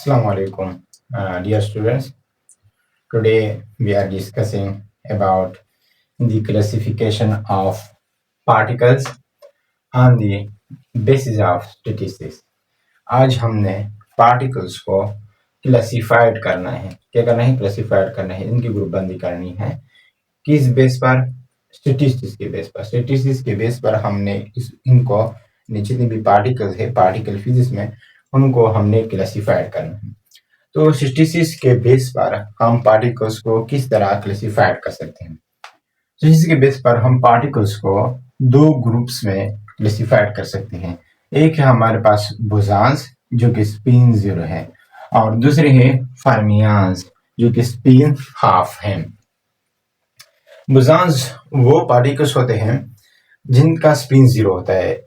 Assalamu alaikum, dear students. Today we are discussing about the classification of particles on the basis of statistics. आज हमने particles को classified करना है। क्या करना है? क्लासिफाइड करना है, इनकी ग्रुपबंदी करनी है। किस बेस पर? स्टेटिस्टिक्स के बेस पर। स्टेटिस्टिक्स के बेस पर हमने इनको जितने भी पार्टिकल्स है पार्टिकल फिजिक्स में उनको हमने क्लासिफाइड करना है। तो स्टेटिस्टिक्स के बेस पर हम पार्टिकल्स को किस तरह क्लासिफाइड कर सकते हैं? स्टेटिस्टिक्स के बेस पर हम पार्टिकल्स को दो ग्रुप्स में क्लासिफाइड कर सकते हैं। एक है हमारे पास बोसॉन्स जो कि स्पिन 0 है और दूसरे है फर्मियान्स जो कि स्पिन हाफ है। बोसॉन्स वो पार्टिकल्स होते हैं जिनका स्पिन 0 होता है,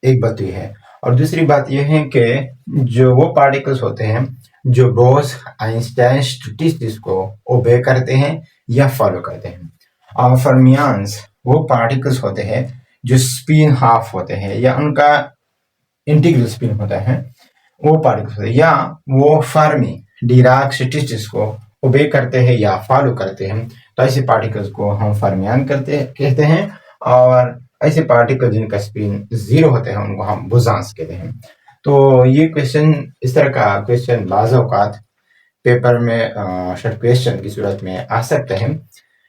एक बात ये है। और दूसरी बात यह है कि जो वो पार्टिकल्स होते हैं जो बोस आइंस्टाइन स्टैटिस्टिक्स को ओबे करते हैं या फॉलो करते हैं। और फर्मियान्स वो पार्टिकल्स होते हैं जो स्पिन हाफ होते हैं या उनका इंटीग्रल स्पिन होता है, वो पार्टिकल्स होते हैं, या वो फर्मी डिराक स्टैटिस्टिक्स को ओबे करते हैं या फॉलो करते हैं। तो ऐसे पार्टिकल्स को हम फर्मियान कहते हैं और ऐसे पार्टिकल जिनका स्पिन 0 होते हैं उनको हम बोसॉन्स कहते हैं। तो ये क्वेश्चन, इस तरह का क्वेश्चन बाज़ औक़ात पेपर में शॉर्ट क्वेश्चन की सूरत में आ सकते हैं।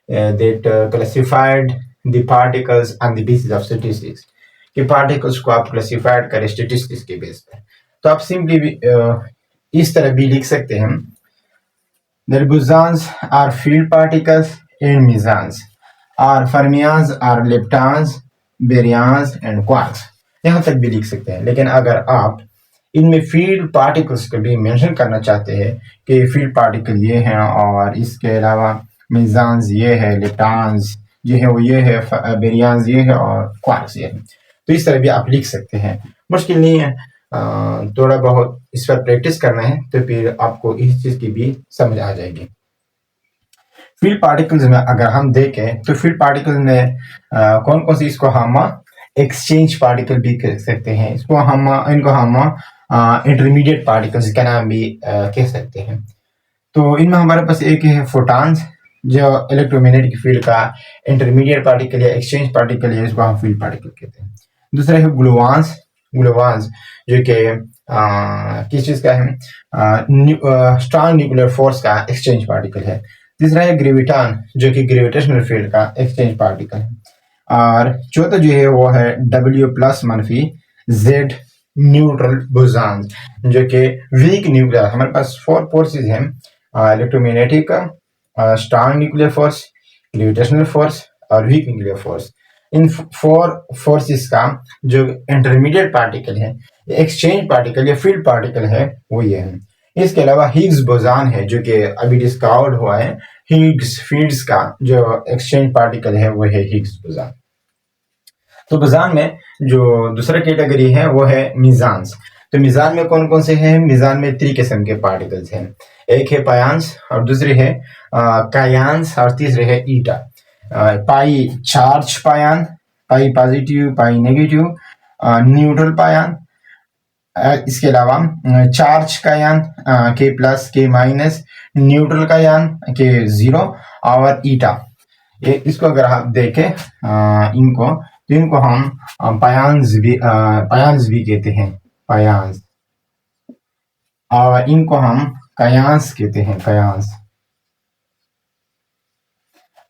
That classified the particles on the basis of statistics, कि पार्टिकल्स को आप क्लासिफाइड करें स्टैटिस्टिक्स के बेस पर। तो आप सिंपली इस तरह भी लिख सकते हैं, that bosons are field particles and mesons और fermions are leptons, baryons and quarks. यहाँ तक भी लिख सकते हैं। लेकिन अगर आप इनमें फील्ड पार्टिकल्स को भी मेंशन करना चाहते हैं कि फील्ड पार्टिकल ये हैं और इसके अलावा मेसॉन्स ये है, लेप्टॉन्स जो है वो ये है, बेरियंस ये है और क्वार्क्स ये है, तो इस तरह भी आप लिख सकते हैं। मुश्किल नहीं है, थोड़ा बहुत इस पर प्रैक्टिस करना है तो फिर आपको इस चीज़ की भी समझ आ जाएगी। फील्ड पार्टिकल्स में अगर हम देखें तो फील्ड पार्टिकल में कौन कौन सी, इसको हम एक्सचेंज पार्टिकल भी कह सकते हैं, इनको हम इंटरमीडिएट पार्टिकल्स का नाम भी कह सकते हैं। तो इनमें हमारे पास एक है फोटॉन्स जो इलेक्ट्रोमैग्नेटिक फील्ड का इंटरमीडिएट पार्टिकल या एक्सचेंज पार्टिकल है, इसको हम फील्ड पार्टिकल कहते हैं। दूसरा है ग्लूवांस जो कि किस चीज़ का है, स्ट्रॉन्ग न्यूक्लियर फोर्स का एक्सचेंज पार्टिकल है। तीसरा है ग्रेविटॉन जो कि ग्रेविटेशनल फील्ड का एक्सचेंज पार्टिकल है। और चौथा जो है वो है W+-Z न्यूट्रल बोसॉन्स जो कि वीक न्यूक्लियर, हमारे पास 4 फोर्सेस हैं, electromagnetic, strong nuclear force, gravitational force और वीक न्यूक्लियर फोर्स। इन 4 फोर्सेस का जो इंटरमीडिएट पार्टिकल है, एक्सचेंज पार्टिकल या फील्ड पार्टिकल है, वो ये है। इसके अलावा हिग्स बोसॉन है जो कि अभी डिस्कवर्ड हुआ है। हिग्स फील्ड्स का जो एक्सचेंज पार्टिकल है वो है हिग्स बोसॉन। तो बोसॉन में जो दूसरा कैटेगरी है वो है मेसॉन्स। तो मेसॉन में कौन कौन से हैं? मेसॉन में 3 किस्म के पार्टिकल्स हैं, एक है पायंस और दूसरे है कायंस और तीसरे है ईटा। पाई चार्ज पायन, पाई पॉजिटिव, पाई नेगेटिव, न्यूट्रल पायन, इसके अलावा चार्ज का यान K+, K-, न्यूट्रल का यान K0 और ईटा। इसको अगर आप देखें इनको हम पायंस भी कहते हैं, पायंस, और इनको हम कायांस कहते हैं, कायांस,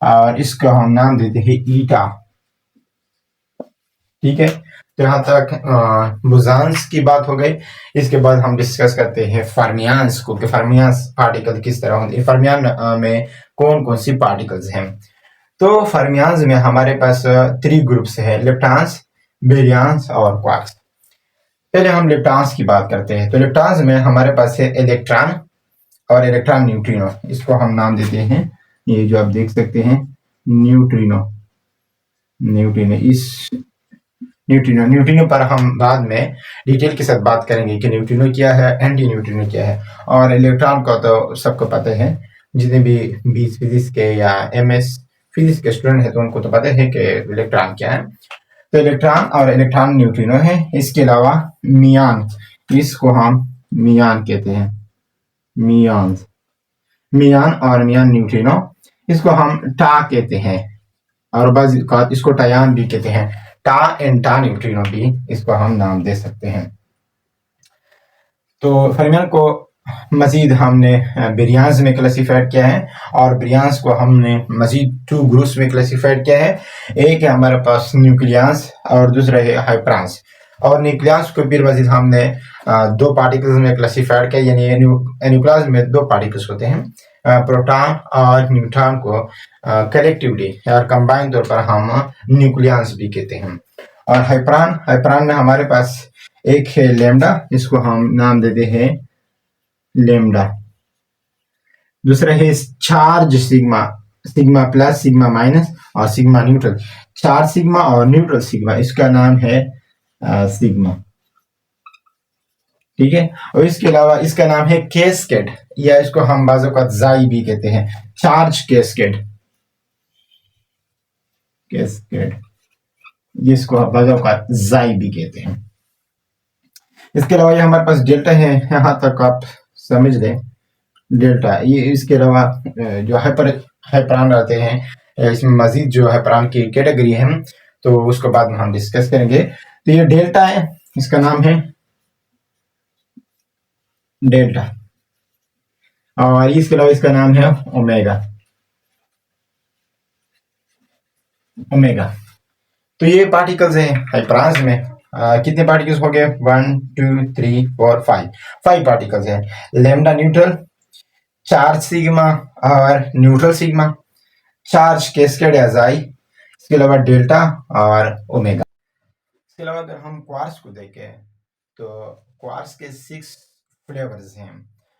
और इसको हम नाम देते हैं ईटा। ठीक है, तो यहाँ तक बोसॉन्स की बात हो गई। इसके बाद हम डिस्कस करते हैं फर्मियान्स को, कि फर्मियान्स पार्टिकल किस तरह होते हैं, फर्मियान में कौन कौन सी पार्टिकल्स हैं। तो फर्मियान्स में हमारे पास 3 ग्रुप्स हैं, लेप्टॉन्स, बेरियंस और क्वार्क्स। पहले हम लेप्टॉन्स की बात करते हैं। तो लेप्टॉन्स में हमारे पास है इलेक्ट्रॉन और इलेक्ट्रॉन न्यूट्रिनो, इसको हम नाम देते हैं, ये जो आप देख सकते हैं न्यूट्रिनो। न्यूट्रिनो पर हम बाद में डिटेल के साथ बात करेंगे कि न्यूट्रिनो क्या है, एंटी न्यूट्रिनो क्या है। और इलेक्ट्रॉन का तो सबको पता है, जितने भी बीस फिजिक्स के या MS फिजिक्स के स्टूडेंट है तो उनको तो पता है कि इलेक्ट्रॉन क्या है। तो इलेक्ट्रॉन और इलेक्ट्रॉन न्यूट्रिनो है। इसके अलावा मियान, इसको हम मियान कहते हैं। मियान्स, मियान और मियान न्यूट्रिनो, इसको हम टा कहते हैं और बस इसको टायान भी कहते हैं। टा एंड टा न्यूट्रिनो भी इसको हम नाम दे सकते हैं। तो फर्मियन को मजीद हमने बिरियांस में क्लासिफाइड किया है और बिरियांस को हमने मजीद 2 ग्रुप्स में क्लासिफाइड किया है। एक है हमारे पास न्यूक्लियस और दूसरा है हाइप्रांस। और न्यूक्लियस को फिर मजीद हमने 2 पार्टिकल्स में क्लासिफाइड किया, यानी न्यूक्लियस में 2 पार्टिकल्स होते हैं, प्रोटॉन और न्यूट्रॉन को कलेक्टिवली और कंबाइन तौर पर हम न्यूक्लियस भी कहते हैं। और हाइप्रान में हमारे पास एक है लैम्डा, इसको हम नाम देते हैं लैम्डा। दूसरा है charge sigma, sigma plus, sigma minus और सिग्मा न्यूट्रल। चार्ज सिग्मा और न्यूट्रल सिग्मा, इसका नाम है सिग्मा, ठीक है। और इसके अलावा इसका नाम है कैस्केड, या इसको हम बाजों का जाई भी कहते हैं, चार्ज कैस्केड, कैस्केड, जिसको बाजों का जाई भी कहते हैं। इसके अलावा ये हमारे पास डेल्टा है, यहाँ तक आप समझ लें डेल्टा। ये इसके अलावा जो हाइपरान रहते हैं, इसमें मजीद जो हाइपरान की कैटेगरी है तो उसको बाद में हम डिस्कस करेंगे। तो ये डेल्टा है, इसका नाम है डेल्टा, और इसके अलावा इसका नाम है ओमेगा, ओमेगा। तो ये पार्टिकल्स हैं हाइपरान्स में। कितने पार्टिकल्स हो गए? 1 2 3 4 5 पार्टिकल्स हैं। लैम्डा न्यूट्रल, चार्ज सिग्मा और न्यूट्रल सिग्मा, चार्ज कैस्केड या जाई, इसके अलावा डेल्टा और ओमेगा। इसके अलावा अगर हम क्वार्ट्ज को देखें तो क्वार्ट्ज के 6 फ्लेवर्स हैं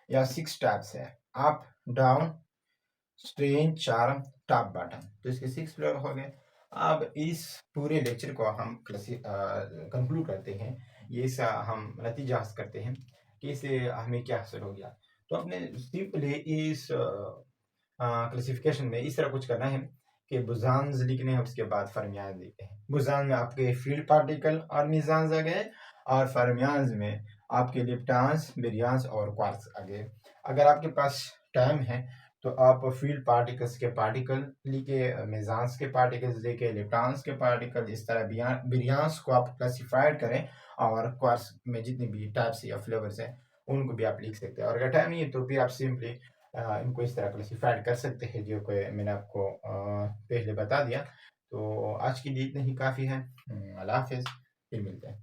या 6 टाइप्स है, up down strain charm top bottom. तो इसके 6 फ्लेवर हो गए। अब इस पूरे लेक्चर को हम कंक्लूड करते हैं, ये इसका हम नतीजा हासिल करते हैं कि इससे हमें क्या हासिल हो गया। तो अपने सिंपली इस क्लासिफिकेशन में इस तरह कुछ करना है कि बुजान्स लिखने हैं, उसके बाद फर्मियान लिखते हैं। बुजान में आपके फील्ड पार्टिकल और मिजान्स आ गए, और फर्मियान्स में आपके लिप्टान्स, बेरियांस और क्वार्ट्ज आ गए। अगर आपके पास टाइम है तो आप फील्ड पार्टिकल्स के पार्टिकल लिखे, मेजान्स के पार्टिकल्स लिखे, लिप्टान्स के पार्टिकल, इस तरह बिरियांस को आप क्लासिफाइड करें, और क्वार्ट्ज में जितने भी टाइप्स या फ्लेवर्स हैं उनको भी आप लिख सकते हैं। और अगर टाइम नहीं है तो फिर आप सिंपली इनको इस तरह क्लासिफाइड कर सकते हैं, जो कि मैंने आपको पहले बता दिया। तो आज के लिए इतना ही काफ़ी है। अल्लाह हाफिज़, फिर मिलते हैं।